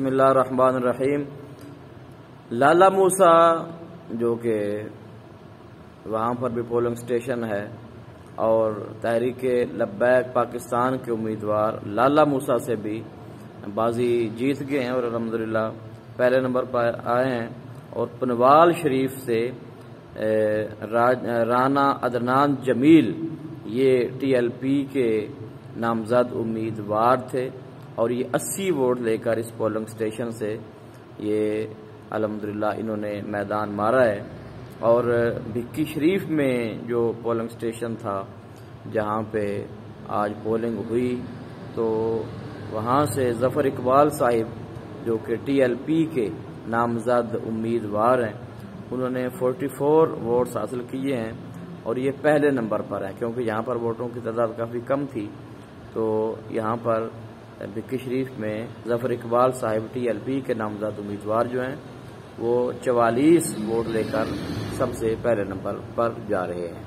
بسم اللہ الرحمن الرحیم۔ لالا موسا جو کہ وہاں پر بھی پولنگ سٹیشن ہے اور تحریک لبیک پاکستان کے امیدوار لالا موسا سے بھی بازی جیت گئے ہیں اور الحمدللہ پہلے نمبر پر آئے ہیں، اور پنوال شریف سے رانا عدنان جمیل یہ ٹی ایل پی کے نامزد امیدوار تھے اور یہ 80 ووٹ لے کر اس پولنگ سٹیشن سے یہ الحمدللہ انہوں نے میدان مارا ہے۔ اور بھکی شریف میں جو پولنگ سٹیشن تھا جہاں پہ آج پولنگ ہوئی تو وہاں سے ظفر اقبال صاحب جو کہ ٹی ایل پی کے نامزد امیدوار ہیں، انہوں نے 44 ووٹس حاصل کیے ہیں اور یہ پہلے نمبر پر ہیں، کیونکہ یہاں پر ووٹوں کی تعداد کافی کم تھی تو یہاں پر بھکی شریف میں ظفر اقبال صاحب ٹی ایل پی کے نامزد امیدوار جو ہیں وہ 44 ووٹ لے کر سب سے پہلے نمبر پر جا رہے ہیں۔